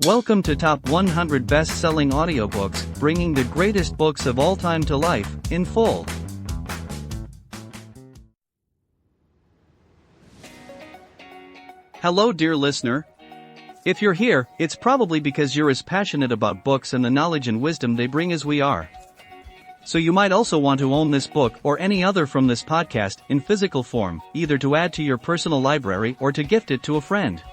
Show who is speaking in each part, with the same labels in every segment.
Speaker 1: Welcome to Top 100 Best-Selling Audiobooks, bringing the greatest books of all time to life, in full. Hello dear listener. If you're here, it's probably because you're as passionate about books and the knowledge and wisdom they bring as we are. So you might also want to own this book or any other from this podcast in physical form, either to add to your personal library or to gift it to a friend.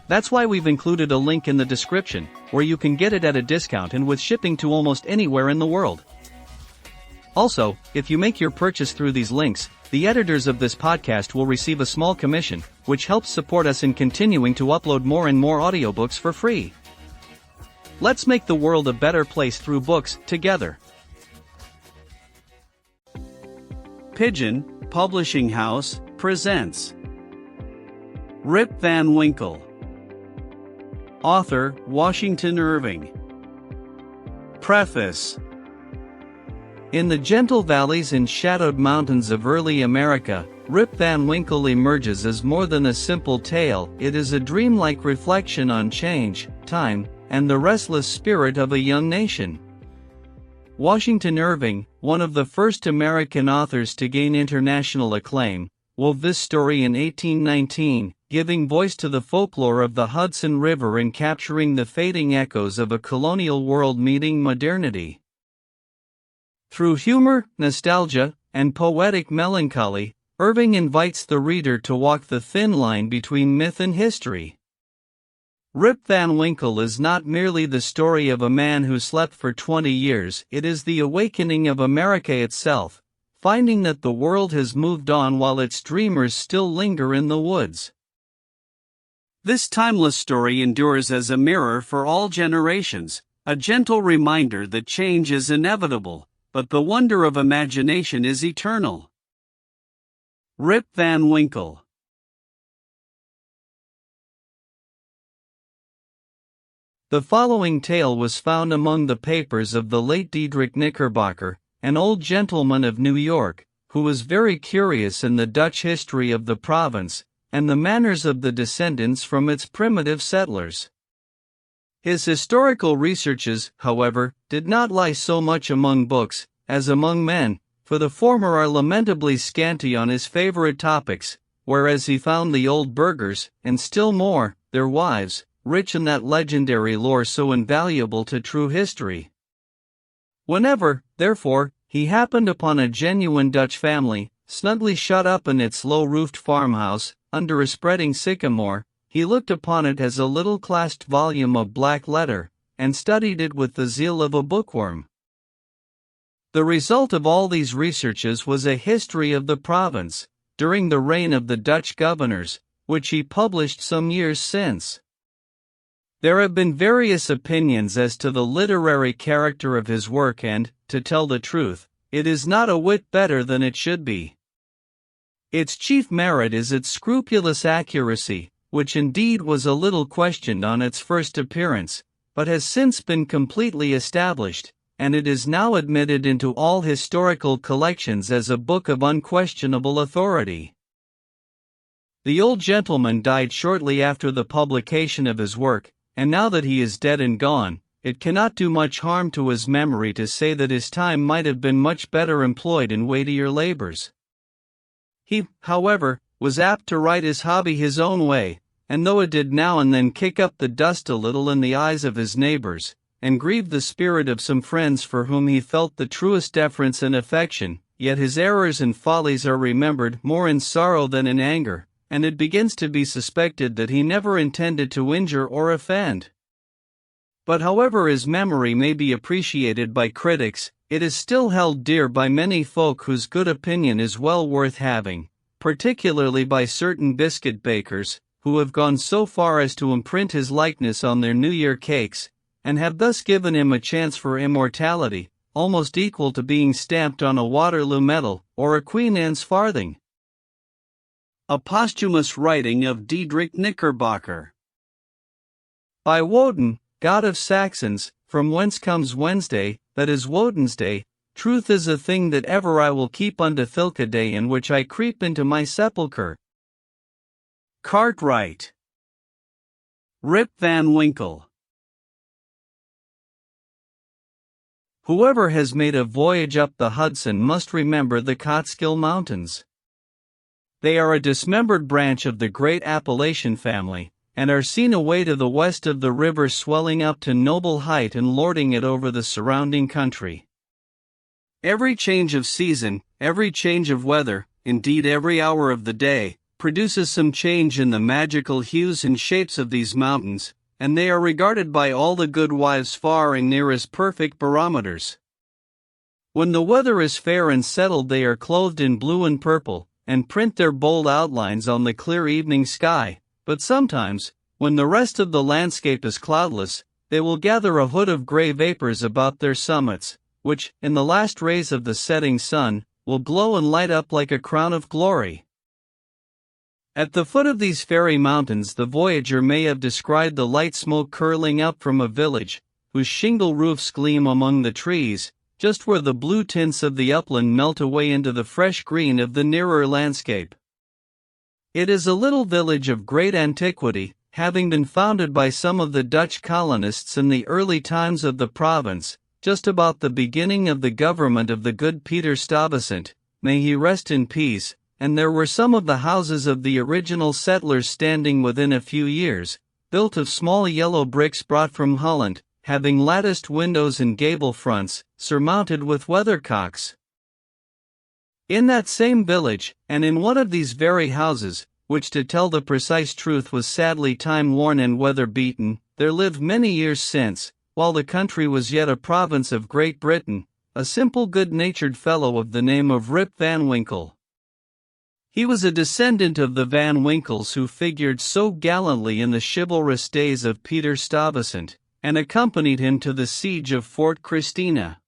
Speaker 1: That's why we've included a link in the description, where you can get it at a discount and with shipping to almost anywhere in the world. Also, if you make your purchase through these links, the editors of this podcast will receive a small commission, which helps support us in continuing to upload more and more audiobooks for free. Let's make the world a better place through books, together. Pigeon Publishing House presents Rip Van Winkle. Author, Washington Irving. Preface. In the gentle valleys and shadowed mountains of early America, Rip Van Winkle emerges as more than a simple tale. It is a dreamlike reflection on change, time, and the restless spirit of a young nation. Washington Irving, one of the first American authors to gain international acclaim, wove this story in 1819, giving voice to the folklore of the Hudson River and capturing the fading echoes of a colonial world meeting modernity. Through humor, nostalgia, and poetic melancholy, Irving invites the reader to walk the thin line between myth and history. Rip Van Winkle is not merely the story of a man who slept for 20 years, it is the awakening of America itself, finding that the world has moved on while its dreamers still linger in the woods. This timeless story endures as a mirror for all generations, a gentle reminder that change is inevitable, but the wonder of imagination is eternal. Rip Van Winkle. The following tale was found among the papers of the late Diedrich Knickerbocker, an old gentleman of New York, who was very curious in the Dutch history of the province, and the manners of the descendants from its primitive settlers. His historical researches, however, did not lie so much among books, as among men, for the former are lamentably scanty on his favorite topics, whereas he found the old burghers, and still more, their wives, rich in that legendary lore so invaluable to true history. Whenever, therefore, he happened upon a genuine Dutch family, snugly shut up in its low-roofed farmhouse, under a spreading sycamore, he looked upon it as a little clasped volume of black letter, and studied it with the zeal of a bookworm. The result of all these researches was a history of the province, during the reign of the Dutch governors, which he published some years since. There have been various opinions as to the literary character of his work and, to tell the truth, it is not a whit better than it should be. Its chief merit is its scrupulous accuracy, which indeed was a little questioned on its first appearance, but has since been completely established, and it is now admitted into all historical collections as a book of unquestionable authority. The old gentleman died shortly after the publication of his work, and now that he is dead and gone, it cannot do much harm to his memory to say that his time might have been much better employed in weightier labors. He, however, was apt to write his hobby his own way, and though it did now and then kick up the dust a little in the eyes of his neighbors, and grieve the spirit of some friends for whom he felt the truest deference and affection, yet his errors and follies are remembered more in sorrow than in anger, and it begins to be suspected that he never intended to injure or offend. But however his memory may be appreciated by critics, it is still held dear by many folk whose good opinion is well worth having, particularly by certain biscuit bakers, who have gone so far as to imprint his likeness on their New Year cakes, and have thus given him a chance for immortality, almost equal to being stamped on a Waterloo medal, or a Queen Anne's farthing. A posthumous writing of Diedrich Knickerbocker. By Woden, god of Saxons, from whence comes Wednesday, that is Woden's day, truth is a thing that ever I will keep unto Thilke day in which I creep into my sepulchre. Cartwright. Rip Van Winkle. Whoever has made a voyage up the Hudson must remember the Catskill Mountains. They are a dismembered branch of the great Appalachian family, and are seen away to the west of the river, swelling up to noble height and lording it over the surrounding country. Every change of season, every change of weather, indeed every hour of the day, produces some change in the magical hues and shapes of these mountains, and they are regarded by all the good wives far and near as perfect barometers. When the weather is fair and settled, they are clothed in blue and purple, and print their bold outlines on the clear evening sky, but sometimes, when the rest of the landscape is cloudless, they will gather a hood of gray vapors about their summits, which, in the last rays of the setting sun, will glow and light up like a crown of glory. At the foot of these fairy mountains the voyager may have descried the light smoke curling up from a village, whose shingle roofs gleam among the trees, just where the blue tints of the upland melt away into the fresh green of the nearer landscape. It is a little village of great antiquity, having been founded by some of the Dutch colonists in the early times of the province, just about the beginning of the government of the good Peter Stuyvesant, may he rest in peace, and there were some of the houses of the original settlers standing within a few years, built of small yellow bricks brought from Holland, having latticed windows and gable fronts, surmounted with weathercocks. In that same village, and in one of these very houses, which to tell the precise truth was sadly time-worn and weather-beaten, there lived many years since, while the country was yet a province of Great Britain, a simple good-natured fellow of the name of Rip Van Winkle. He was a descendant of the Van Winkles who figured so gallantly in the chivalrous days of Peter Stuyvesant, and accompanied him to the siege of Fort Christina.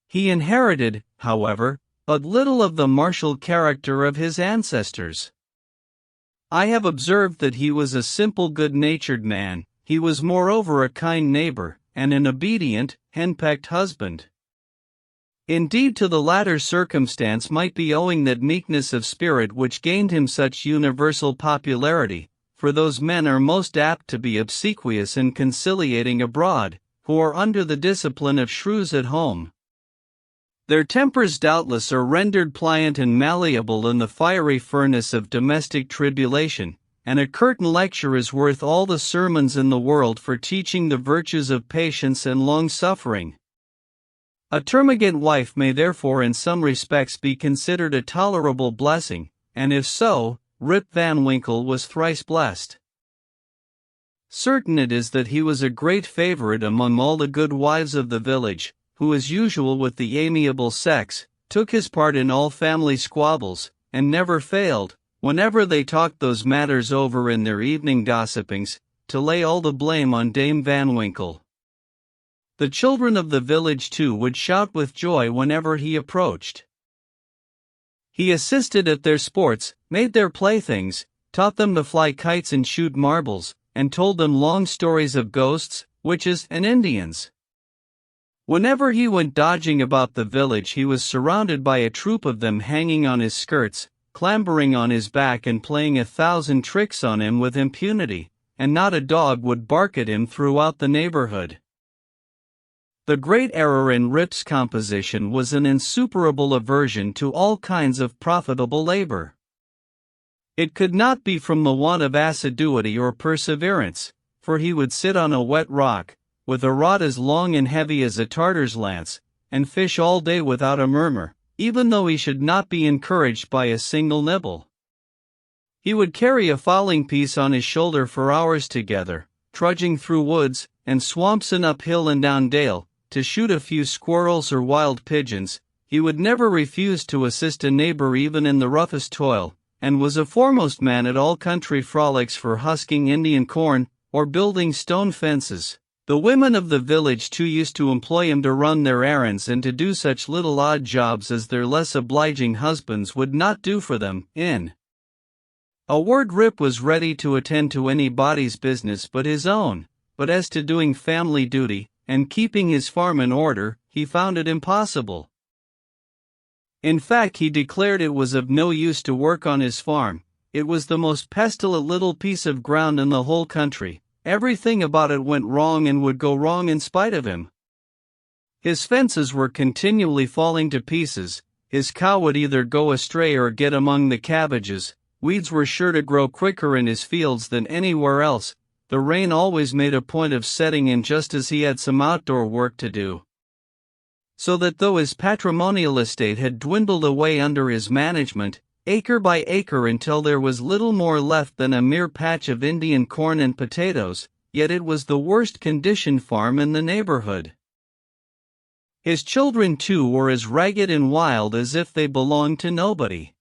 Speaker 1: He inherited, however, but little of the martial character of his ancestors. I have observed that he was a simple good-natured man. He was moreover a kind neighbor, and an obedient, henpecked husband. Indeed, to the latter circumstance might be owing that meekness of spirit which gained him such universal popularity, for those men are most apt to be obsequious and conciliating abroad, who are under the discipline of shrews at home. Their tempers doubtless are rendered pliant and malleable in the fiery furnace of domestic tribulation, and a curtain lecture is worth all the sermons in the world for teaching the virtues of patience and long-suffering. A termagant wife may therefore in some respects be considered a tolerable blessing, and if so, Rip Van Winkle was thrice blessed. Certain it is that he was a great favorite among all the good wives of the village, who, as usual with the amiable sex, took his part in all family squabbles, and never failed, whenever they talked those matters over in their evening gossipings, to lay all the blame on Dame Van Winkle. The children of the village too would shout with joy whenever he approached. He assisted at their sports, made their playthings, taught them to fly kites and shoot marbles, and told them long stories of ghosts, witches, and Indians. Whenever he went dodging about the village, he was surrounded by a troop of them hanging on his skirts, clambering on his back and playing 1,000 tricks on him with impunity, and not a dog would bark at him throughout the neighborhood. The great error in Rip's composition was an insuperable aversion to all kinds of profitable labor. It could not be from the want of assiduity or perseverance, for he would sit on a wet rock, with a rod as long and heavy as a Tartar's lance, and fish all day without a murmur, even though he should not be encouraged by a single nibble. He would carry a fowling piece on his shoulder for hours together, trudging through woods and swamps and up hill and down dale, to shoot a few squirrels or wild pigeons. He would never refuse to assist a neighbor even in the roughest toil, and was a foremost man at all country frolics for husking Indian corn, or building stone fences. The women of the village too used to employ him to run their errands and to do such little odd jobs as their less obliging husbands would not do for them. In a word, Rip was ready to attend to anybody's business but his own, but as to doing family duty, and keeping his farm in order, he found it impossible. In fact, he declared it was of no use to work on his farm. It was the most pestilent little piece of ground in the whole country. Everything about it went wrong and would go wrong in spite of him. His fences were continually falling to pieces, his cow would either go astray or get among the cabbages, weeds were sure to grow quicker in his fields than anywhere else, the rain always made a point of setting in just as he had some outdoor work to do. So that though his patrimonial estate had dwindled away under his management, acre by acre until there was little more left than a mere patch of Indian corn and potatoes, yet it was the worst conditioned farm in the neighborhood. His children too were as ragged and wild as if they belonged to nobody.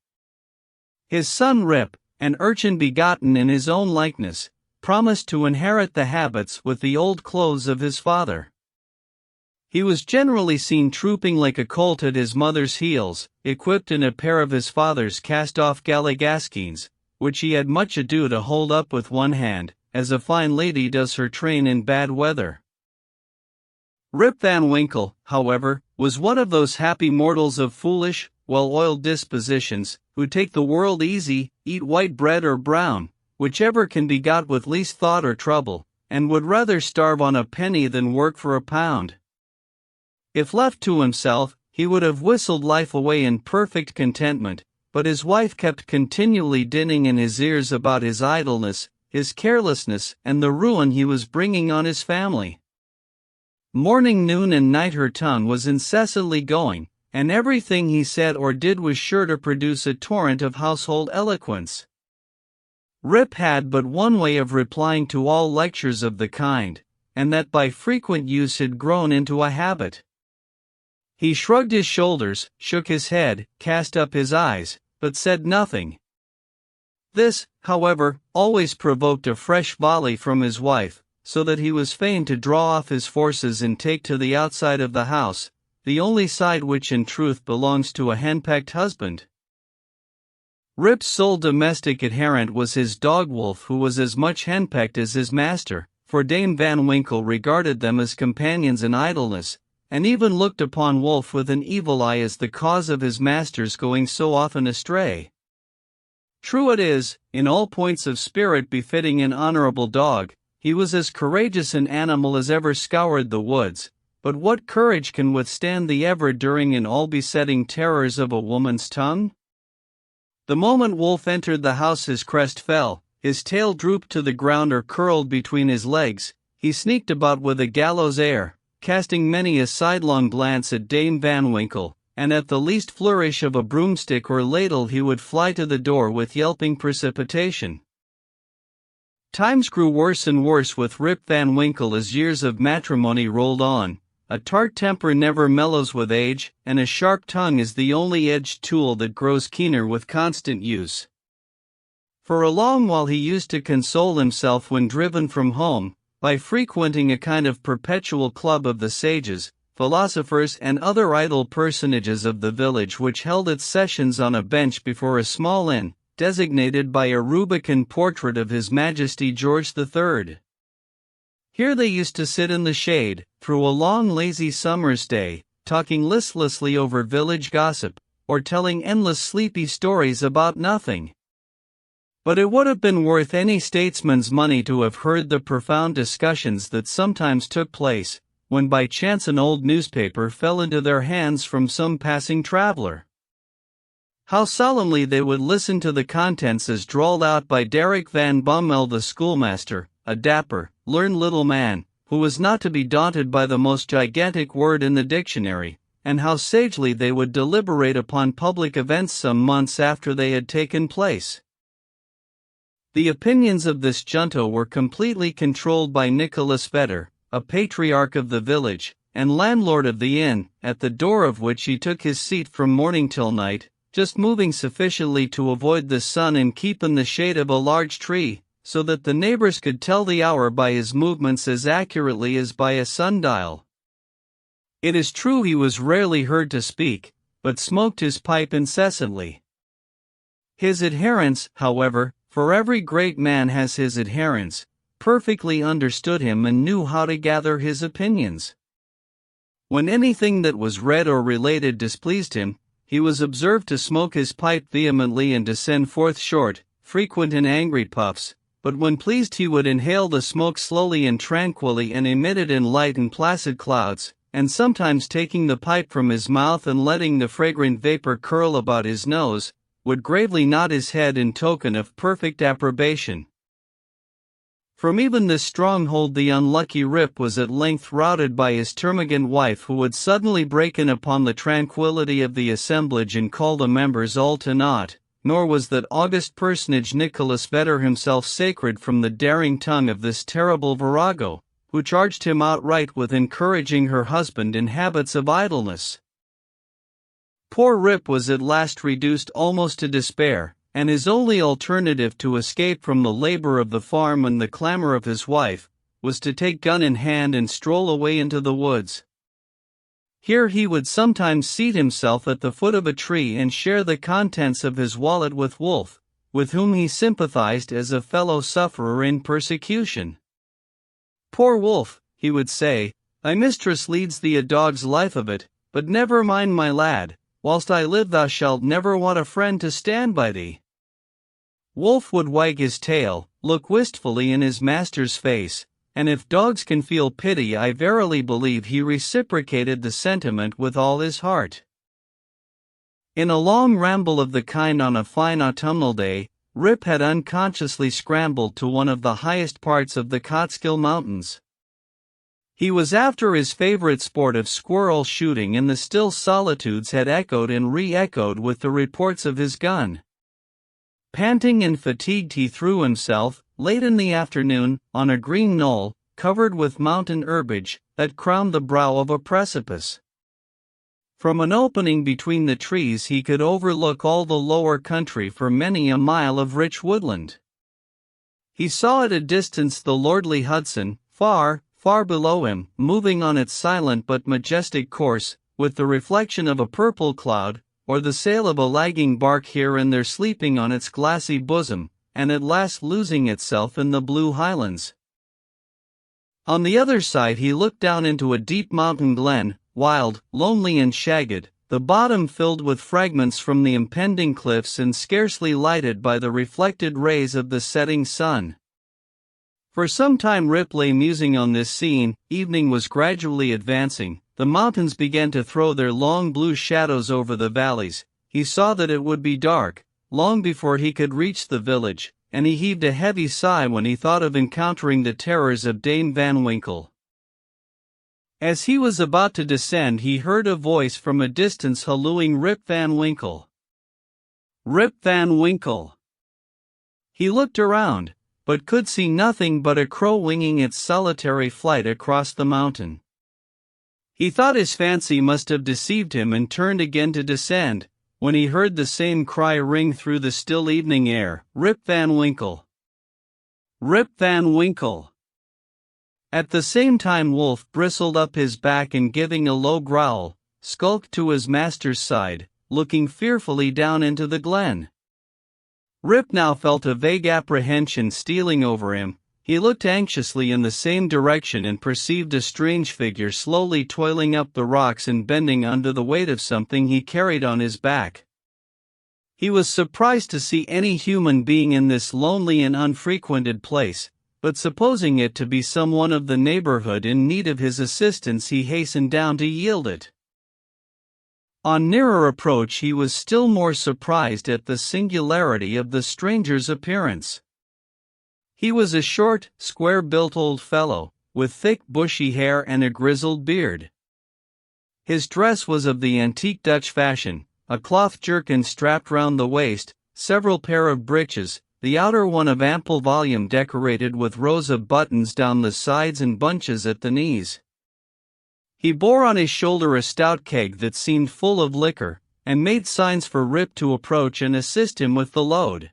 Speaker 1: His son Rip, an urchin begotten in his own likeness, promised to inherit the habits with the old clothes of his father. He was generally seen trooping like a colt at his mother's heels, equipped in a pair of his father's cast-off galligaskins, which he had much ado to hold up with one hand, as a fine lady does her train in bad weather. Rip Van Winkle, however, was one of those happy mortals of foolish, well-oiled dispositions, who take the world easy, eat white bread or brown, whichever can be got with least thought or trouble, and would rather starve on a penny than work for a pound. If left to himself, he would have whistled life away in perfect contentment, but his wife kept continually dinning in his ears about his idleness, his carelessness, and the ruin he was bringing on his family. Morning, noon, and night her tongue was incessantly going, and everything he said or did was sure to produce a torrent of household eloquence. Rip had but one way of replying to all lectures of the kind, and that by frequent use had grown into a habit. He shrugged his shoulders, shook his head, cast up his eyes, but said nothing. This, however, always provoked a fresh volley from his wife, so that he was fain to draw off his forces and take to the outside of the house, the only side which in truth belongs to a henpecked husband. Rip's sole domestic adherent was his dog Wolf, who was as much henpecked as his master, for Dame Van Winkle regarded them as companions in idleness, and even looked upon Wolf with an evil eye as the cause of his master's going so often astray. True it is, in all points of spirit befitting an honorable dog, he was as courageous an animal as ever scoured the woods, but what courage can withstand the ever-during and all-besetting terrors of a woman's tongue? The moment Wolf entered the house his crest fell, his tail drooped to the ground or curled between his legs, he sneaked about with a gallows air, casting many a sidelong glance at Dame Van Winkle, and at the least flourish of a broomstick or ladle he would fly to the door with yelping precipitation. Times grew worse and worse with Rip Van Winkle as years of matrimony rolled on. A tart temper never mellows with age, and a sharp tongue is the only edged tool that grows keener with constant use. For a long while he used to console himself when driven from home, by frequenting a kind of perpetual club of the sages, philosophers, and other idle personages of the village, which held its sessions on a bench before a small inn, designated by a rubicund portrait of His Majesty George III. Here they used to sit in the shade, through a long lazy summer's day, talking listlessly over village gossip, or telling endless sleepy stories about nothing. But it would have been worth any statesman's money to have heard the profound discussions that sometimes took place, when by chance an old newspaper fell into their hands from some passing traveler. How solemnly they would listen to the contents as drawled out by Derrick Van Bummel the schoolmaster, a dapper, learned little man, who was not to be daunted by the most gigantic word in the dictionary, and how sagely they would deliberate upon public events some months after they had taken place. The opinions of this junto were completely controlled by Nicholas Vedder, a patriarch of the village, and landlord of the inn, at the door of which he took his seat from morning till night, just moving sufficiently to avoid the sun and keep in the shade of a large tree, so that the neighbors could tell the hour by his movements as accurately as by a sundial. It is true he was rarely heard to speak, but smoked his pipe incessantly. His adherents, however, for every great man has his adherents, perfectly understood him and knew how to gather his opinions. When anything that was read or related displeased him, he was observed to smoke his pipe vehemently and to send forth short, frequent and angry puffs, but when pleased he would inhale the smoke slowly and tranquilly and emit it in light and placid clouds, and sometimes taking the pipe from his mouth and letting the fragrant vapor curl about his nose, would gravely nod his head in token of perfect approbation. From even this stronghold the unlucky Rip was at length routed by his termagant wife, who would suddenly break in upon the tranquillity of the assemblage and call the members all to naught, nor was that august personage Nicholas Vedder himself sacred from the daring tongue of this terrible virago, who charged him outright with encouraging her husband in habits of idleness. Poor Rip was at last reduced almost to despair, and his only alternative to escape from the labor of the farm and the clamor of his wife was to take gun in hand and stroll away into the woods. Here he would sometimes seat himself at the foot of a tree and share the contents of his wallet with Wolf, with whom he sympathized as a fellow sufferer in persecution. "Poor Wolf," he would say, "thy mistress leads thee a dog's life of it, but never mind, my lad, whilst I live thou shalt never want a friend to stand by thee." Wolf would wag his tail, look wistfully in his master's face, and if dogs can feel pity, I verily believe he reciprocated the sentiment with all his heart. In a long ramble of the kind on a fine autumnal day, Rip had unconsciously scrambled to one of the highest parts of the Catskill Mountains. He was after his favorite sport of squirrel shooting, and the still solitudes had echoed and re-echoed with the reports of his gun. Panting and fatigued, he threw himself, late in the afternoon, on a green knoll, covered with mountain herbage, that crowned the brow of a precipice. From an opening between the trees he could overlook all the lower country for many a mile of rich woodland. He saw at a distance the lordly Hudson, far, far below him, moving on its silent but majestic course, with the reflection of a purple cloud, or the sail of a lagging bark here and there sleeping on its glassy bosom, and at last losing itself in the blue highlands. On the other side he looked down into a deep mountain glen, wild, lonely and shagged, the bottom filled with fragments from the impending cliffs and scarcely lighted by the reflected rays of the setting sun. For some time Rip lay musing on this scene. Evening was gradually advancing, the mountains began to throw their long blue shadows over the valleys. He saw that it would be dark long before he could reach the village, and he heaved a heavy sigh when he thought of encountering the terrors of Dame Van Winkle. As he was about to descend, he heard a voice from a distance hallooing, "Rip Van Winkle! Rip Van Winkle!" He looked around, but could see nothing but a crow winging its solitary flight across the mountain. He thought his fancy must have deceived him and turned again to descend, when he heard the same cry ring through the still evening air, "Rip Van Winkle! Rip Van Winkle!" At the same time Wolf bristled up his back and, giving a low growl, skulked to his master's side, looking fearfully down into the glen. Rip now felt a vague apprehension stealing over him. He looked anxiously in the same direction and perceived a strange figure slowly toiling up the rocks and bending under the weight of something he carried on his back. He was surprised to see any human being in this lonely and unfrequented place, but supposing it to be someone of the neighborhood in need of his assistance, he hastened down to yield it. On nearer approach he was still more surprised at the singularity of the stranger's appearance. He was a short, square-built old fellow, with thick bushy hair and a grizzled beard. His dress was of the antique Dutch fashion, a cloth jerkin strapped round the waist, several pair of breeches, the outer one of ample volume decorated with rows of buttons down the sides and bunches at the knees. He bore on his shoulder a stout keg that seemed full of liquor, and made signs for Rip to approach and assist him with the load.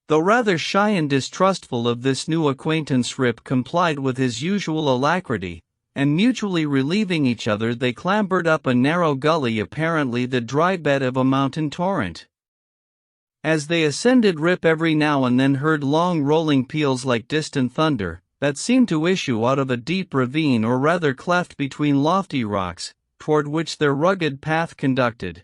Speaker 1: Though rather shy and distrustful of this new acquaintance, Rip complied with his usual alacrity, and mutually relieving each other they clambered up a narrow gully, apparently the dry bed of a mountain torrent. As they ascended, Rip every now and then heard long rolling peals like distant thunder, that seemed to issue out of a deep ravine or rather cleft between lofty rocks, toward which their rugged path conducted.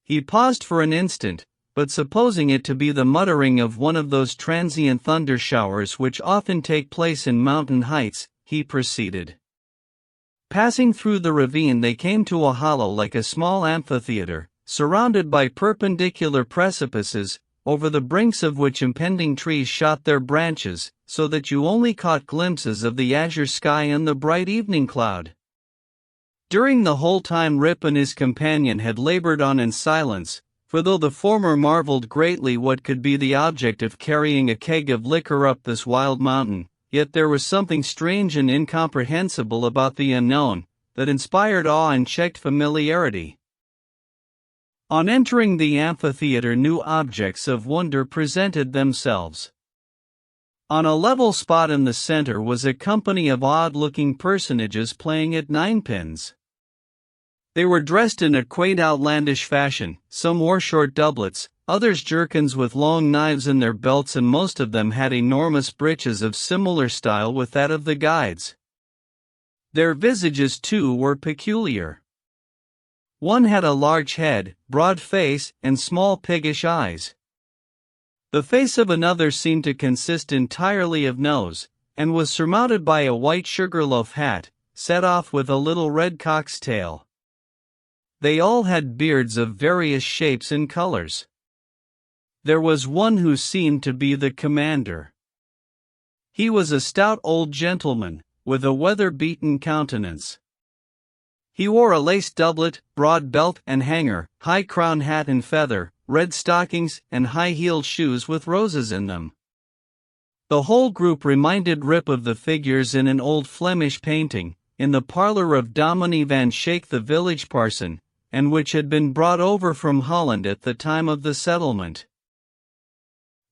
Speaker 1: He paused for an instant, but supposing it to be the muttering of one of those transient thunder showers which often take place in mountain heights, he proceeded. Passing through the ravine, they came to a hollow like a small amphitheater, surrounded by perpendicular precipices, over the brinks of which impending trees shot their branches, so that you only caught glimpses of the azure sky and the bright evening cloud. During the whole time Rip and his companion had labored on in silence, for though the former marveled greatly what could be the object of carrying a keg of liquor up this wild mountain, yet there was something strange and incomprehensible about the unknown, that inspired awe and checked familiarity. On entering the amphitheater, new objects of wonder presented themselves. On a level spot in the center was a company of odd-looking personages playing at ninepins. They were dressed in a quaint outlandish fashion, some wore short doublets, others jerkins with long knives in their belts, and most of them had enormous breeches of similar style with that of the guides. Their visages too were peculiar. One had a large head, broad face, and small piggish eyes. The face of another seemed to consist entirely of nose, and was surmounted by a white sugarloaf hat, set off with a little red cock's tail. They all had beards of various shapes and colors. There was one who seemed to be the commander. He was a stout old gentleman, with a weather-beaten countenance. He wore a lace doublet, broad belt and hanger, high crown hat and feather, red stockings, and high-heeled shoes with roses in them. The whole group reminded Rip of the figures in an old Flemish painting, in the parlor of Dominee van Schaik the village parson, and which had been brought over from Holland at the time of the settlement.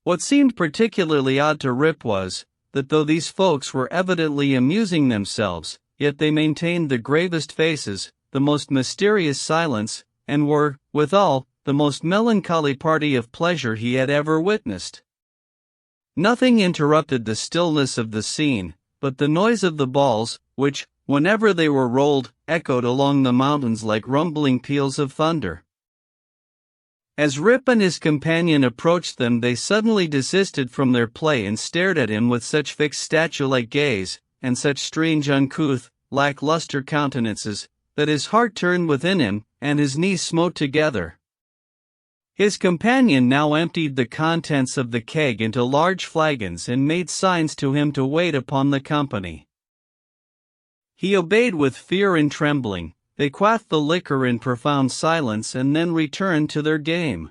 Speaker 1: What seemed particularly odd to Rip was, that though these folks were evidently amusing themselves, yet they maintained the gravest faces, the most mysterious silence, and were, withal, the most melancholy party of pleasure he had ever witnessed. Nothing interrupted the stillness of the scene, but the noise of the balls, which, whenever they were rolled, echoed along the mountains like rumbling peals of thunder. As Rip and his companion approached them, they suddenly desisted from their play and stared at him with such fixed statue-like gaze, and such strange uncouth, lack-luster countenances, that his heart turned within him, and his knees smote together. His companion now emptied the contents of the keg into large flagons and made signs to him to wait upon the company. He obeyed with fear and trembling. They quaffed the liquor in profound silence and then returned to their game.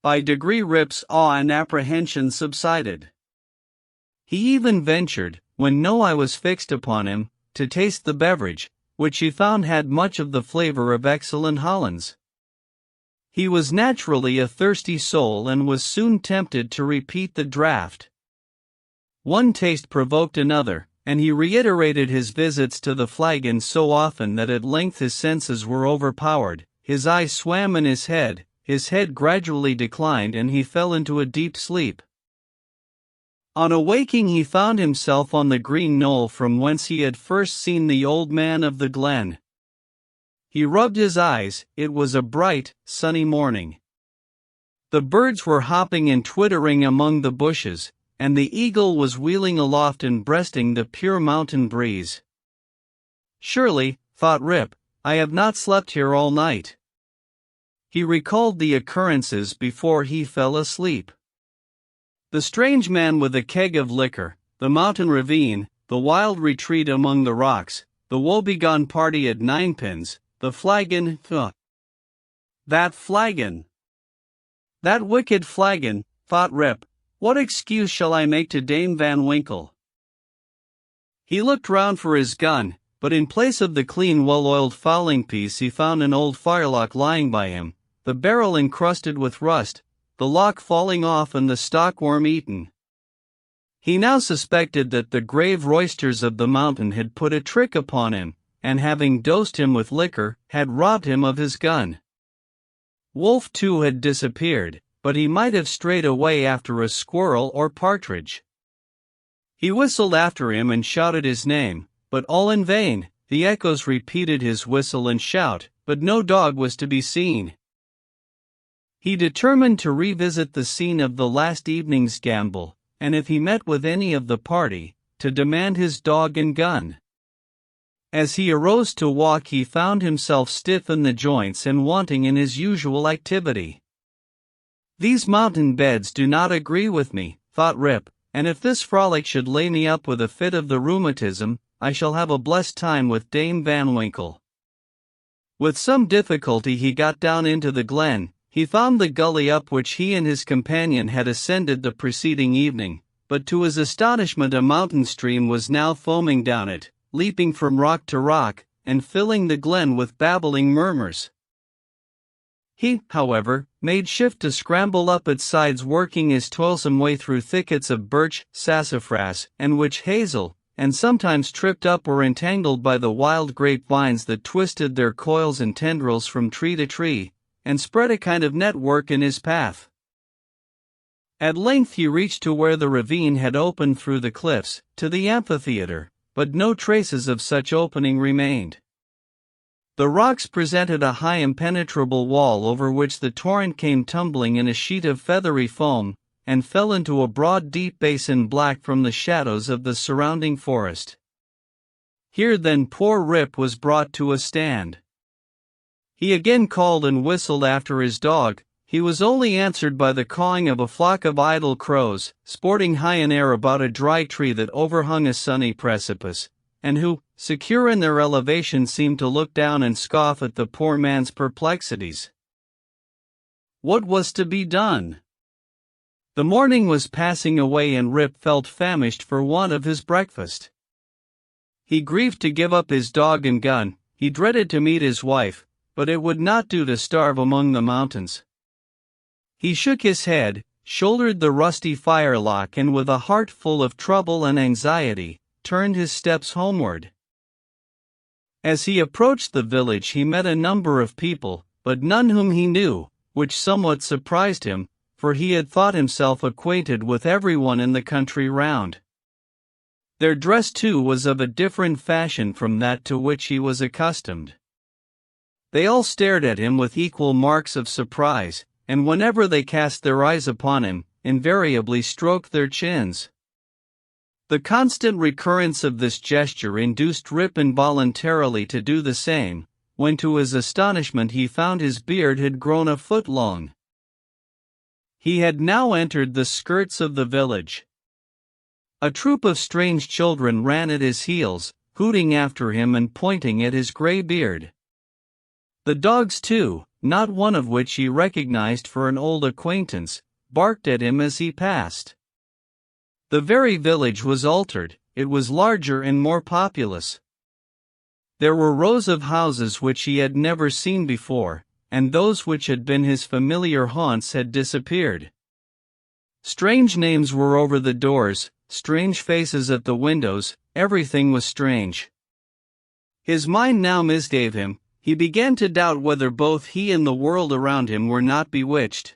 Speaker 1: By degree Rip's awe and apprehension subsided. He even ventured, when no eye was fixed upon him, to taste the beverage, which he found had much of the flavor of excellent Hollands. He was naturally a thirsty soul and was soon tempted to repeat the draught. One taste provoked another, and he reiterated his visits to the flagon so often that at length his senses were overpowered, his eyes swam in his head gradually declined, and he fell into a deep sleep. On awaking he found himself on the green knoll from whence he had first seen the old man of the glen. He rubbed his eyes. It was a bright, sunny morning. The birds were hopping and twittering among the bushes, and the eagle was wheeling aloft and breasting the pure mountain breeze. Surely, thought Rip, I have not slept here all night. He recalled the occurrences before he fell asleep. The strange man with a keg of liquor, the mountain ravine, the wild retreat among the rocks, the woebegone party at ninepins, the flagon. That flagon! That wicked flagon, thought Rip. What excuse shall I make to Dame Van Winkle? He looked round for his gun, but in place of the clean well-oiled fowling piece he found an old firelock lying by him, the barrel encrusted with rust, the lock falling off and the stock-worm eaten. He now suspected that the grave roysters of the mountain had put a trick upon him, and having dosed him with liquor, had robbed him of his gun. Wolf too had disappeared, but he might have strayed away after a squirrel or partridge. He whistled after him and shouted his name, but all in vain. The echoes repeated his whistle and shout, but no dog was to be seen. He determined to revisit the scene of the last evening's gamble, and if he met with any of the party, to demand his dog and gun. As he arose to walk, he found himself stiff in the joints and wanting in his usual activity. "These mountain beds do not agree with me," thought Rip, "and if this frolic should lay me up with a fit of the rheumatism, I shall have a blessed time with Dame Van Winkle." With some difficulty he got down into the glen. He found the gully up which he and his companion had ascended the preceding evening, but to his astonishment a mountain stream was now foaming down it, leaping from rock to rock, and filling the glen with babbling murmurs. He, however, made shift to scramble up its sides, working his toilsome way through thickets of birch, sassafras, and witch hazel, and sometimes tripped up or entangled by the wild grapevines that twisted their coils and tendrils from tree to tree, and spread a kind of network in his path. At length he reached to where the ravine had opened through the cliffs, to the amphitheater, but no traces of such opening remained. The rocks presented a high impenetrable wall over which the torrent came tumbling in a sheet of feathery foam, and fell into a broad deep basin black from the shadows of the surrounding forest. Here then poor Rip was brought to a stand. He again called and whistled after his dog. He was only answered by the cawing of a flock of idle crows, sporting high in air about a dry tree that overhung a sunny precipice, and who, secure in their elevation, seemed to look down and scoff at the poor man's perplexities. What was to be done? The morning was passing away and Rip felt famished for want of his breakfast. He grieved to give up his dog and gun. He dreaded to meet his wife, but it would not do to starve among the mountains. He shook his head, shouldered the rusty firelock, and with a heart full of trouble and anxiety, turned his steps homeward. As he approached the village he met a number of people, but none whom he knew, which somewhat surprised him, for he had thought himself acquainted with everyone in the country round. Their dress too was of a different fashion from that to which he was accustomed. They all stared at him with equal marks of surprise, and whenever they cast their eyes upon him, invariably stroked their chins. The constant recurrence of this gesture induced Rip involuntarily to do the same, when to his astonishment he found his beard had grown a foot long. He had now entered the skirts of the village. A troop of strange children ran at his heels, hooting after him and pointing at his gray beard. The dogs too, not one of which he recognized for an old acquaintance, barked at him as he passed. The very village was altered. It was larger and more populous. There were rows of houses which he had never seen before, and those which had been his familiar haunts had disappeared. Strange names were over the doors, strange faces at the windows, everything was strange. His mind now misgave him. He began to doubt whether both he and the world around him were not bewitched.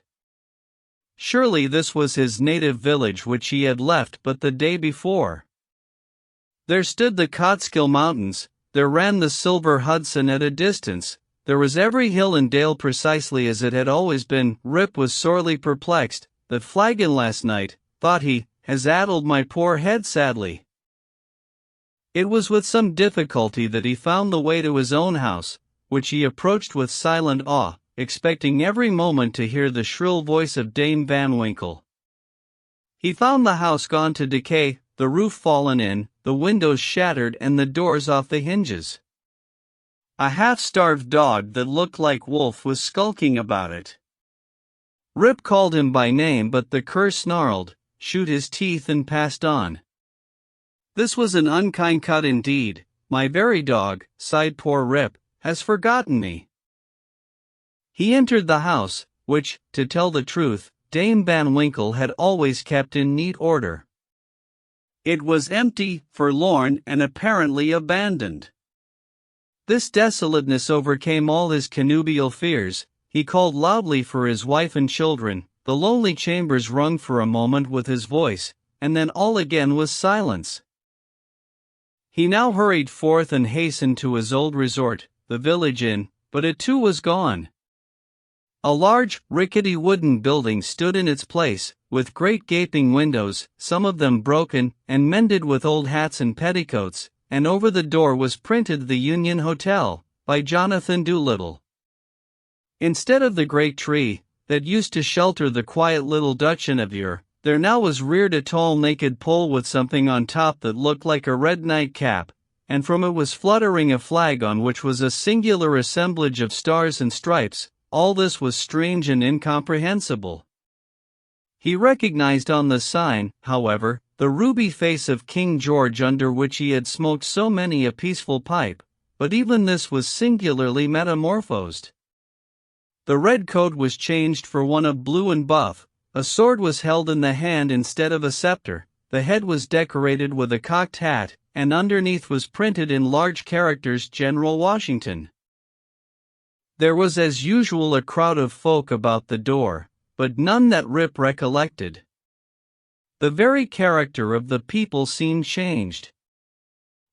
Speaker 1: Surely this was his native village which he had left but the day before. There stood the Catskill Mountains, there ran the silver Hudson at a distance, there was every hill and dale precisely as it had always been. Rip was sorely perplexed. "That flagon last night," thought he, "has addled my poor head sadly." It was with some difficulty that he found the way to his own house, which he approached with silent awe, expecting every moment to hear the shrill voice of Dame Van Winkle. He found the house gone to decay, the roof fallen in, the windows shattered and the doors off the hinges. A half-starved dog that looked like Wolf was skulking about it. Rip called him by name, but the cur snarled, showed his teeth and passed on. This was an unkind cut indeed. "My very dog," sighed poor Rip, "has forgotten me." He entered the house, which, to tell the truth, Dame Van Winkle had always kept in neat order. It was empty, forlorn, and apparently abandoned. This desolateness overcame all his connubial fears. He called loudly for his wife and children. The lonely chambers rung for a moment with his voice, and then all again was silence. He now hurried forth and hastened to his old resort, the village inn, but it too was gone. A large, rickety wooden building stood in its place, with great gaping windows, some of them broken, and mended with old hats and petticoats. and over the door was printed "The Union Hotel," by Jonathan Doolittle. Instead of the great tree that used to shelter the quiet little Dutchen of yore, there now was reared a tall naked pole with something on top that looked like a red nightcap, and from it was fluttering a flag on which was a singular assemblage of stars and stripes. All this was strange and incomprehensible. He recognized on the sign, however, the ruby face of King George under which he had smoked so many a peaceful pipe, but even this was singularly metamorphosed. The red coat was changed for one of blue and buff, a sword was held in the hand instead of a scepter, the head was decorated with a cocked hat, and underneath was printed in large characters "General Washington." There was as usual a crowd of folk about the door, but none that Rip recollected. The very character of the people seemed changed.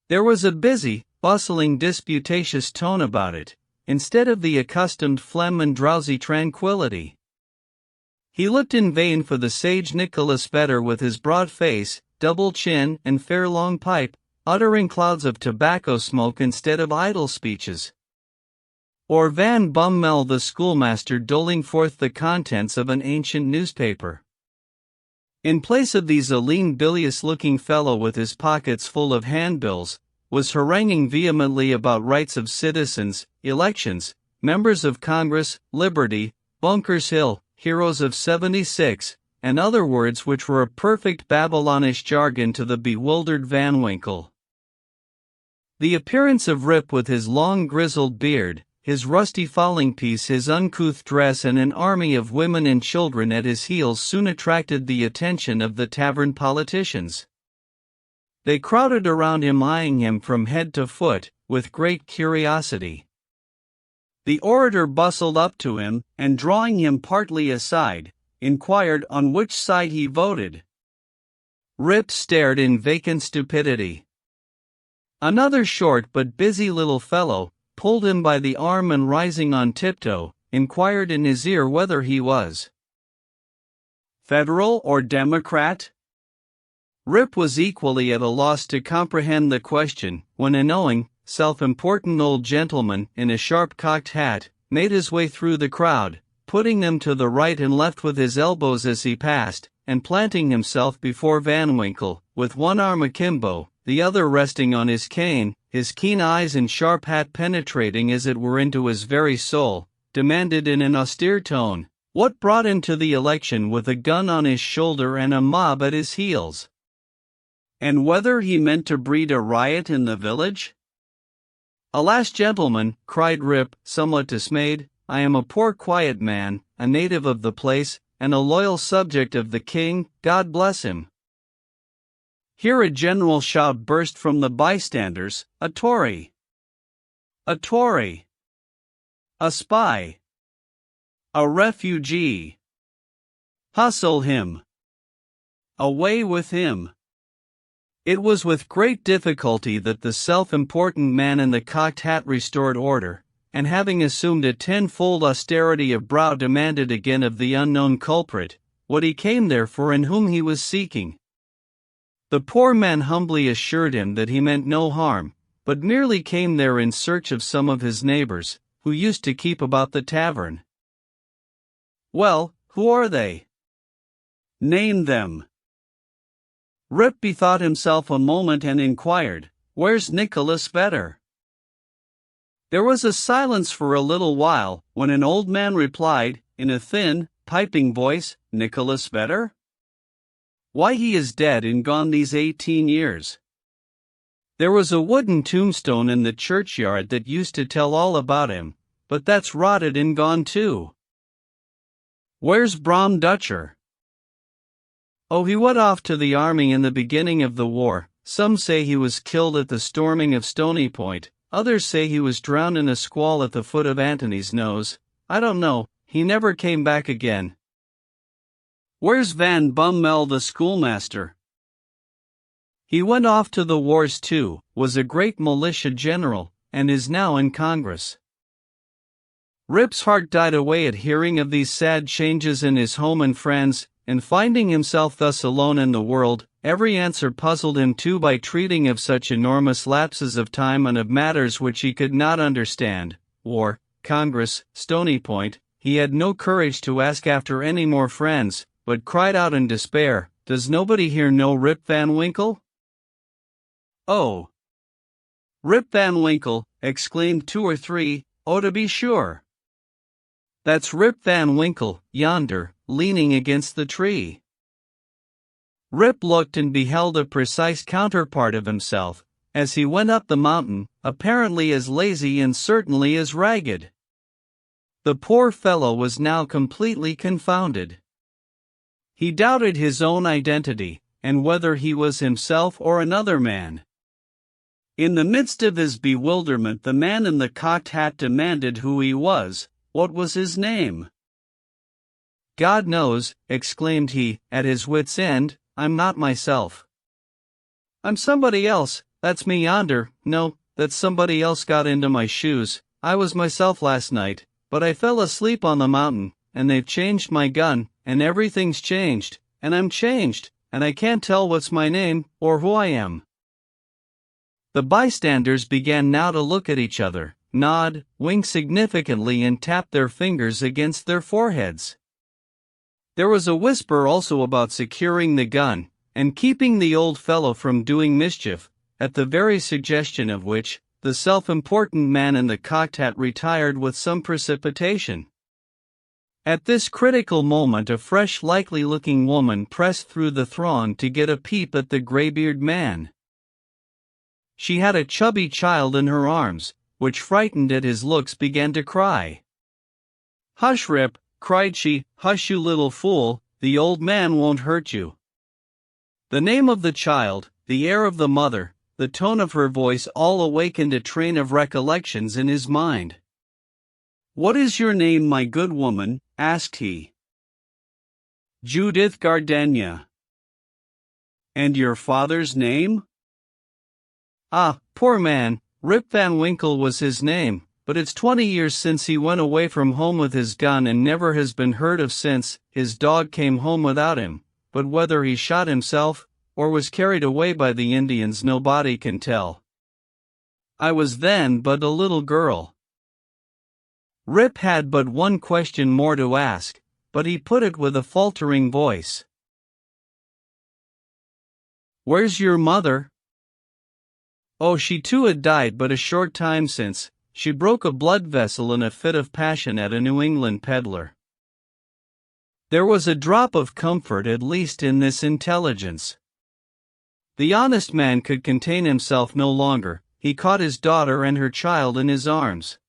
Speaker 1: There was a busy, bustling, disputatious tone about it, instead of the accustomed phlegm and drowsy tranquility. He looked in vain for the sage Nicholas Vedder with his broad face, double chin, and fair long pipe, uttering clouds of tobacco smoke instead of idle speeches. Or Van Bummel the schoolmaster doling forth the contents of an ancient newspaper. In place of these a lean bilious-looking fellow with his pockets full of handbills was haranguing vehemently about rights of citizens, elections, members of Congress, liberty, Bunker's Hill, heroes of '76, and other words which were a perfect Babylonish jargon to the bewildered Van Winkle. The appearance of Rip with his long grizzled beard, his rusty fowling-piece, his uncouth dress, and an army of women and children at his heels soon attracted the attention of the tavern politicians. They crowded around him, eyeing him from head to foot, with great curiosity. The orator bustled up to him, and drawing him partly aside, inquired on which side he voted. Rip stared in vacant stupidity. Another short but busy little fellow pulled him by the arm and, rising on tiptoe, inquired in his ear whether he was Federal or Democrat. Rip was equally at a loss to comprehend the question, when a knowing, self-important old gentleman in a sharp cocked hat made his way through the crowd, putting them to the right and left with his elbows as he passed, and planting himself before Van Winkle, with one arm akimbo, the other resting on his cane, his keen eyes and sharp hat penetrating as it were into his very soul, demanded in an austere tone, what brought him to the election with a gun on his shoulder and a mob at his heels, and whether he meant to breed a riot in the village? "Alas, gentlemen," cried Rip, somewhat dismayed, "I am a poor quiet man, a native of the place, and a loyal subject of the king, God bless him." Here a general shout burst from the bystanders, "A Tory! A Tory! A spy! A refugee! Hustle him! Away with him!" It was with great difficulty that the self-important man in the cocked hat restored order, and having assumed a tenfold austerity of brow, demanded again of the unknown culprit what he came there for and whom he was seeking. The poor man humbly assured him that he meant no harm, but merely came there in search of some of his neighbors, who used to keep about the tavern. "Well, who are they? Name them." Rip bethought himself a moment and inquired, "Where's Nicholas Vedder?" There was a silence for a little while, when an old man replied, in a thin, piping voice, "Nicholas Vedder? Why, he is dead and gone these 18 years. There was a wooden tombstone in the churchyard that used to tell all about him, but that's rotted and gone too." "Where's Bram Dutcher?" "Oh, he went off to the army in the beginning of the war. Some say he was killed at the storming of Stony Point, others say he was drowned in a squall at the foot of Antony's Nose. I don't know, he never came back again." "Where's Van Bummel the schoolmaster?" "He went off to the wars too, was a great militia general, and is now in Congress." Rip's heart died away at hearing of these sad changes in his home and friends, and finding himself thus alone in the world, every answer puzzled him too by treating of such enormous lapses of time and of matters which he could not understand. War, Congress, Stony Point. He had no courage to ask after any more friends, but cried out in despair, "Does nobody here know Rip Van Winkle?" "Oh, Rip Van Winkle," exclaimed 2 or 3, "oh, to be sure. That's Rip Van Winkle, yonder, leaning against the tree." Rip looked and beheld a precise counterpart of himself, as he went up the mountain, apparently as lazy and certainly as ragged. The poor fellow was now completely confounded. He doubted his own identity, and whether he was himself or another man. In the midst of his bewilderment, the man in the cocked hat demanded who he was. What was his name? "God knows," exclaimed he, at his wit's end. "I'm not myself. I'm somebody else. That's me yonder. No, that's somebody else got into my shoes. I was myself last night, but I fell asleep on the mountain, and they've changed my gun, and everything's changed, and I'm changed, and I can't tell what's my name, or who I am." The bystanders began now to look at each other, nod, wink significantly, and tap their fingers against their foreheads. There was a whisper also about securing the gun, and keeping the old fellow from doing mischief, at the very suggestion of which, the self-important man in the cocked hat retired with some precipitation. At this critical moment a fresh likely-looking woman pressed through the throng to get a peep at the graybeard man. She had a chubby child in her arms, which, frightened at his looks, began to cry. "Hush, Rip," cried she, "hush, you little fool, the old man won't hurt you." The name of the child, the air of the mother, the tone of her voice all awakened a train of recollections in his mind. "What is your name, my good woman?" asked he. "Judith Gardenia." "And your father's name?" "Ah, poor man, Rip Van Winkle was his name, but it's 20 years since he went away from home with his gun and never has been heard of since. His dog came home without him, but whether he shot himself, or was carried away by the Indians, nobody can tell. I was then but a little girl." Rip had but one question more to ask, but he put it with a faltering voice. "Where's your mother?" "Oh, she too had died but a short time since. She broke a blood vessel in a fit of passion at a New England peddler." There was a drop of comfort at least in this intelligence. The honest man could contain himself no longer. He caught his daughter and her child in his arms.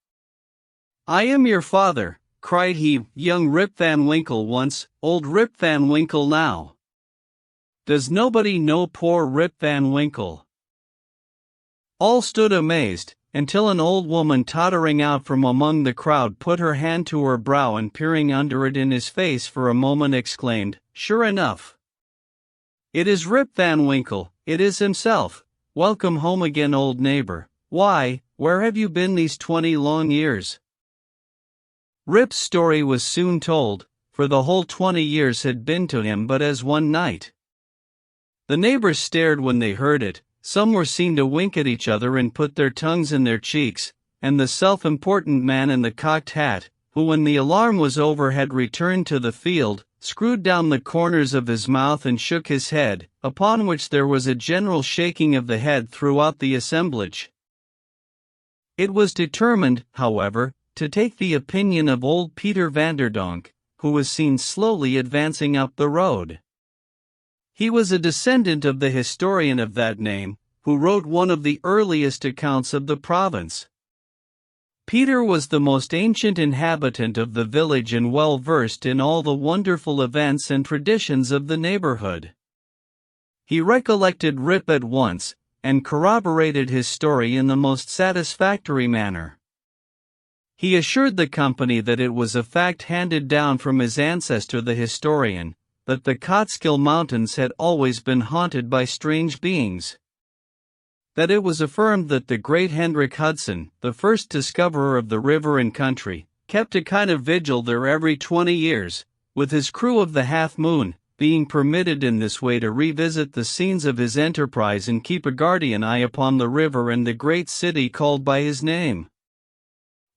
Speaker 1: "I am your father," cried he, "young Rip Van Winkle once, old Rip Van Winkle now. Does nobody know poor Rip Van Winkle?" All stood amazed, until an old woman tottering out from among the crowd put her hand to her brow and, peering under it in his face for a moment, exclaimed, "Sure enough! It is Rip Van Winkle, it is himself. Welcome home again, old neighbor. Why, where have you been these 20 long years?" Rip's story was soon told, for the whole 20 years had been to him but as one night. The neighbors stared when they heard it. Some were seen to wink at each other and put their tongues in their cheeks, and the self-important man in the cocked hat, who when the alarm was over had returned to the field, screwed down the corners of his mouth and shook his head, upon which there was a general shaking of the head throughout the assemblage. It was determined, however, to take the opinion of old Peter Vanderdonk, who was seen slowly advancing up the road. He was a descendant of the historian of that name, who wrote one of the earliest accounts of the province. Peter was the most ancient inhabitant of the village and well versed in all the wonderful events and traditions of the neighborhood. He recollected Rip at once, and corroborated his story in the most satisfactory manner. He assured the company that it was a fact handed down from his ancestor the historian, that the Catskill Mountains had always been haunted by strange beings. That it was affirmed that the great Hendrik Hudson, the first discoverer of the river and country, kept a kind of vigil there every 20 years, with his crew of the Half Moon, being permitted in this way to revisit the scenes of his enterprise and keep a guardian eye upon the river and the great city called by his name.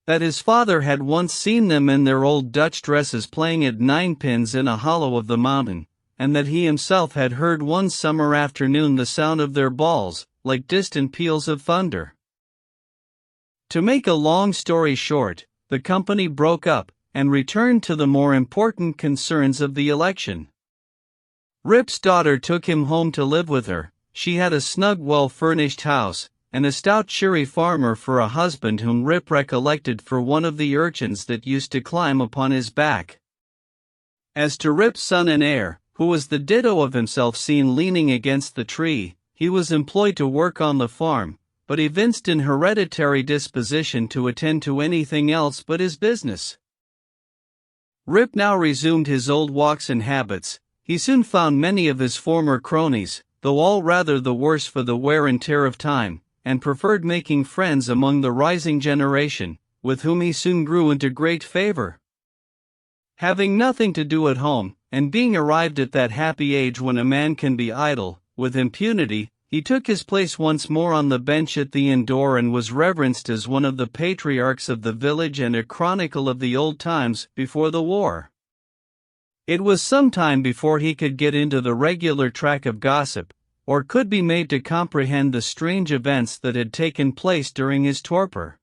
Speaker 1: That his father had once seen them in their old Dutch dresses playing at ninepins in a hollow of the mountain, and that he himself had heard one summer afternoon the sound of their balls, like distant peals of thunder. To make a long story short, the company broke up, and returned to the more important concerns of the election. Rip's daughter took him home to live with her. She had a snug, well-furnished house, and a stout, cheery farmer for a husband whom Rip recollected for one of the urchins that used to climb upon his back. As to Rip's son and heir, who was the ditto of himself seen leaning against the tree, he was employed to work on the farm, but evinced an hereditary disposition to attend to anything else but his business. Rip now resumed his old walks and habits. He soon found many of his former cronies, though all rather the worse for the wear and tear of time, and preferred making friends among the rising generation, with whom he soon grew into great favor. Having nothing to do at home, and being arrived at that happy age when a man can be idle, with impunity, he took his place once more on the bench at the inn door and was reverenced as one of the patriarchs of the village and a chronicle of the old times before the war. It was some time before he could get into the regular track of gossip, or could be made to comprehend the strange events that had taken place during his torpor.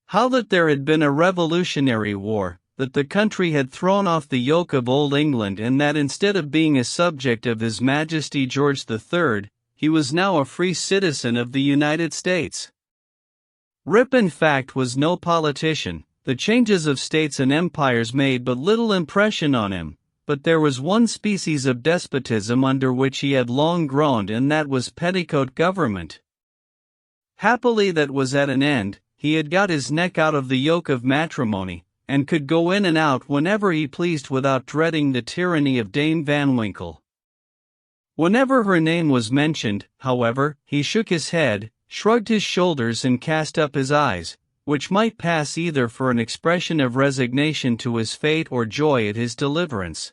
Speaker 1: How that there had been a revolutionary war, that the country had thrown off the yoke of old England, and that instead of being a subject of His Majesty George III, he was now a free citizen of the United States. Rip, in fact, was no politician. The changes of states and empires made but little impression on him, but there was one species of despotism under which he had long groaned, and that was petticoat government. Happily that was at an end. He had got his neck out of the yoke of matrimony, and could go in and out whenever he pleased without dreading the tyranny of Dame Van Winkle. Whenever her name was mentioned, however, he shook his head, shrugged his shoulders and cast up his eyes, which might pass either for an expression of resignation to his fate or joy at his deliverance.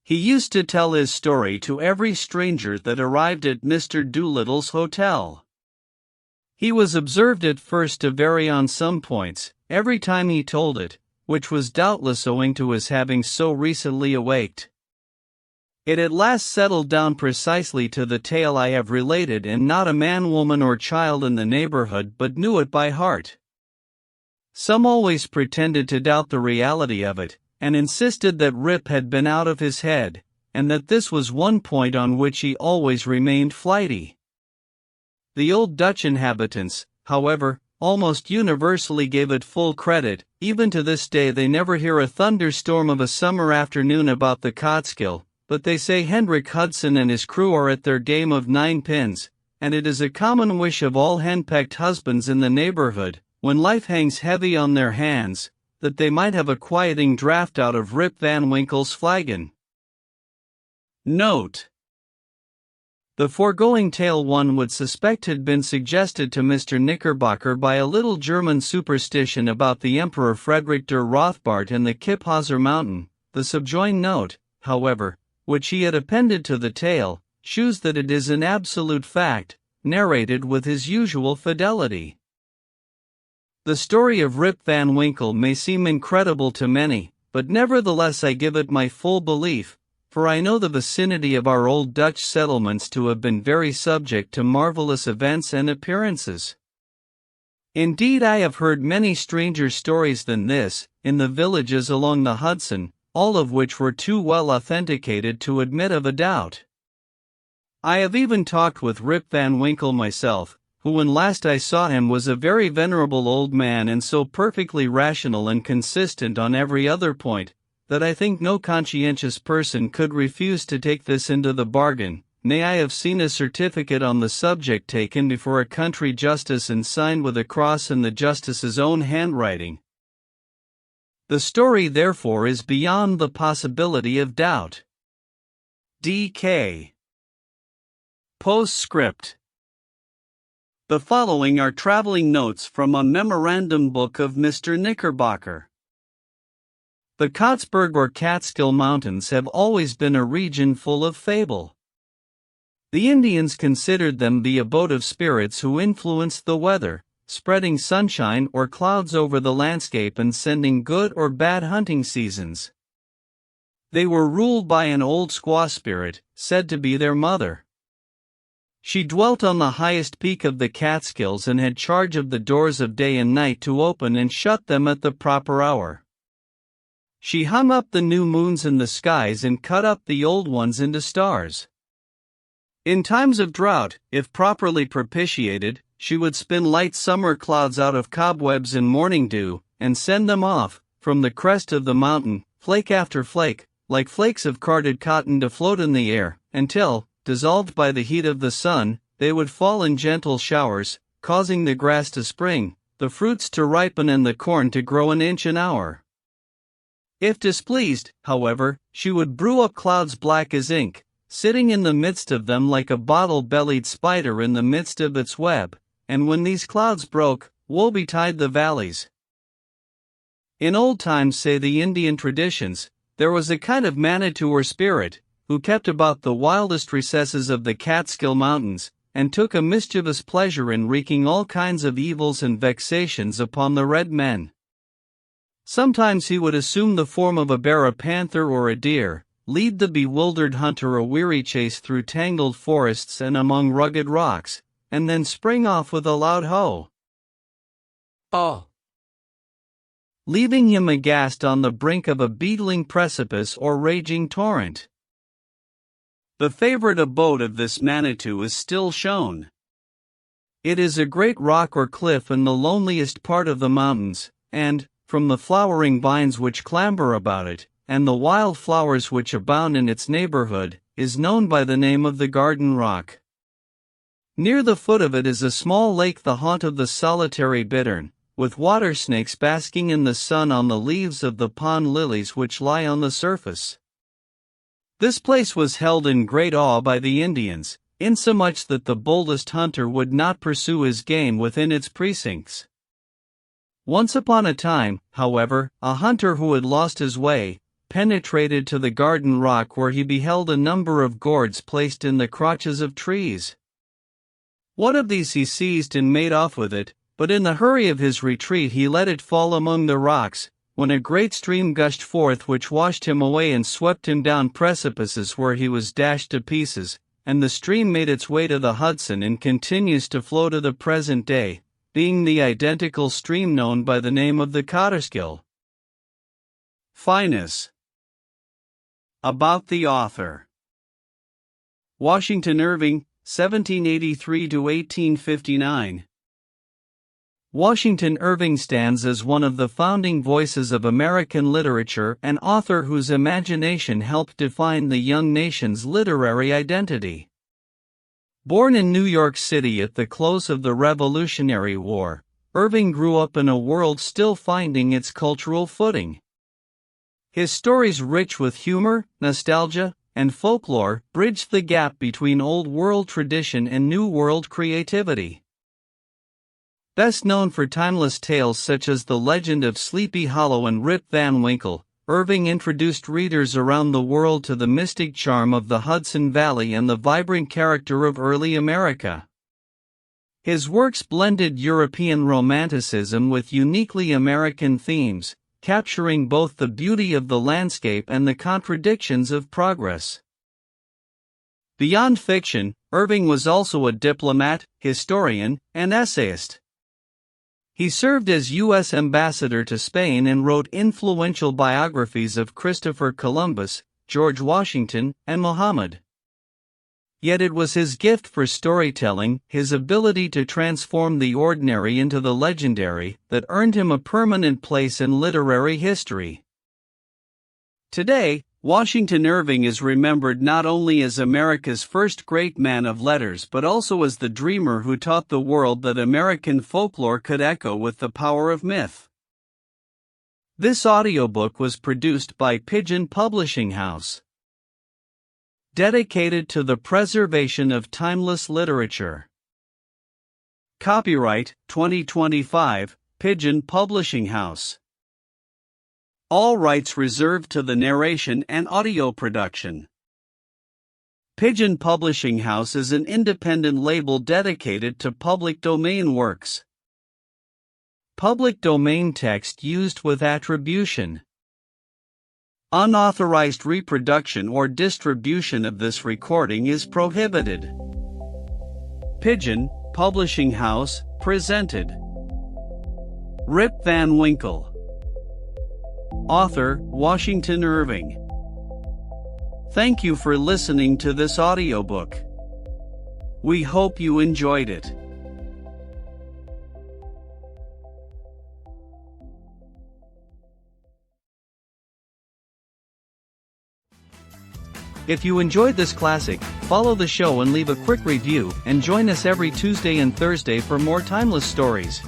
Speaker 1: He used to tell his story to every stranger that arrived at Mr. Doolittle's hotel. He was observed at first to vary on some points, every time he told it, which was doubtless owing to his having so recently awaked. It at last settled down precisely to the tale I have related, and not a man, woman, or child in the neighborhood but knew it by heart. Some always pretended to doubt the reality of it, and insisted that Rip had been out of his head, and that this was one point on which he always remained flighty. The old Dutch inhabitants, however, almost universally gave it full credit. Even to this day they never hear a thunderstorm of a summer afternoon about the Catskill, but they say Hendrik Hudson and his crew are at their game of ninepins, and it is a common wish of all henpecked husbands in the neighborhood, when life hangs heavy on their hands, that they might have a quieting draught out of Rip Van Winkle's flagon. Note: the foregoing tale one would suspect had been suggested to Mr. Knickerbocker by a little German superstition about the Emperor Frederick der Rothbart and the Kipphauser Mountain. The subjoined note, however, which he had appended to the tale, shews that it is an absolute fact, narrated with his usual fidelity. The story of Rip Van Winkle may seem incredible to many, but nevertheless I give it my full belief, for I know the vicinity of our old Dutch settlements to have been very subject to marvelous events and appearances. Indeed, I have heard many stranger stories than this, in the villages along the Hudson, all of which were too well authenticated to admit of a doubt. I have even talked with Rip Van Winkle myself, who when last I saw him was a very venerable old man and so perfectly rational and consistent on every other point, that I think no conscientious person could refuse to take this into the bargain. Nay, I have seen a certificate on the subject taken before a country justice and signed with a cross in the justice's own handwriting. The story therefore is beyond the possibility of doubt. D.K. Postscript. The following are traveling notes from a memorandum book of Mr. Knickerbocker. The Cotsberg or Catskill Mountains have always been a region full of fable. The Indians considered them the abode of spirits who influenced the weather, spreading sunshine or clouds over the landscape and sending good or bad hunting seasons. They were ruled by an old squaw spirit, said to be their mother. She dwelt on the highest peak of the Catskills and had charge of the doors of day and night to open and shut them at the proper hour. She hung up the new moons in the skies and cut up the old ones into stars. In times of drought, if properly propitiated, she would spin light summer clouds out of cobwebs and morning dew, and send them off, from the crest of the mountain, flake after flake, like flakes of carded cotton to float in the air, until, dissolved by the heat of the sun, they would fall in gentle showers, causing the grass to spring, the fruits to ripen and the corn to grow an inch an hour. If displeased, however, she would brew up clouds black as ink, sitting in the midst of them like a bottle-bellied spider in the midst of its web, and when these clouds broke, woe betide the valleys. In old times, say the Indian traditions, there was a kind of Manitou or spirit, who kept about the wildest recesses of the Catskill Mountains, and took a mischievous pleasure in wreaking all kinds of evils and vexations upon the red men. Sometimes he would assume the form of a bear, a panther, or a deer, lead the bewildered hunter a weary chase through tangled forests and among rugged rocks, and then spring off with a loud ho! Oh! Leaving him aghast on the brink of a beetling precipice or raging torrent. The favorite abode of this Manitou is still shown. It is a great rock or cliff in the loneliest part of the mountains, and, from the flowering vines which clamber about it, and the wild flowers which abound in its neighborhood, is known by the name of the Garden Rock. Near the foot of it is a small lake, the haunt of the solitary bittern, with water snakes basking in the sun on the leaves of the pond lilies which lie on the surface. This place was held in great awe by the Indians, insomuch that the boldest hunter would not pursue his game within its precincts. Once upon a time, however, a hunter who had lost his way penetrated to the Garden Rock, where he beheld a number of gourds placed in the crotches of trees. One of these he seized and made off with it, but in the hurry of his retreat he let it fall among the rocks, when a great stream gushed forth which washed him away and swept him down precipices where he was dashed to pieces, and the stream made its way to the Hudson and continues to flow to the present day, being the identical stream known by the name of the Catskill. Finus. About the author. Washington Irving, 1783 to 1859. Washington Irving stands as one of the founding voices of American literature, an author whose imagination helped define the young nation's literary identity. Born in New York City at the close of the Revolutionary War, Irving grew up in a world still finding its cultural footing. His stories, rich with humor, nostalgia, and folklore, bridged the gap between Old World tradition and New World creativity. Best known for timeless tales such as The Legend of Sleepy Hollow and Rip Van Winkle, Irving introduced readers around the world to the mystic charm of the Hudson Valley and the vibrant character of early America. His works blended European romanticism with uniquely American themes, capturing both the beauty of the landscape and the contradictions of progress. Beyond fiction, Irving was also a diplomat, historian, and essayist. He served as U.S. ambassador to Spain and wrote influential biographies of Christopher Columbus, George Washington, and Muhammad. Yet it was his gift for storytelling, his ability to transform the ordinary into the legendary, that earned him a permanent place in literary history. Today, Washington Irving is remembered not only as America's first great man of letters but also as the dreamer who taught the world that American folklore could echo with the power of myth. This audiobook was produced by Pigeon Publishing House. Dedicated to the preservation of timeless literature. Copyright 2025, Pigeon Publishing House.
Speaker 2: All rights reserved to the narration and audio production. Pigeon Publishing House is an independent label dedicated to public domain works. Public domain text used with attribution. Unauthorized reproduction or distribution of this recording is prohibited. Pigeon Publishing House presented Rip Van Winkle. Author, Washington Irving. Thank you for listening to this audiobook. We hope you enjoyed it.
Speaker 1: If you enjoyed this classic, follow the show and leave a quick review, and join us every Tuesday and Thursday for more timeless stories.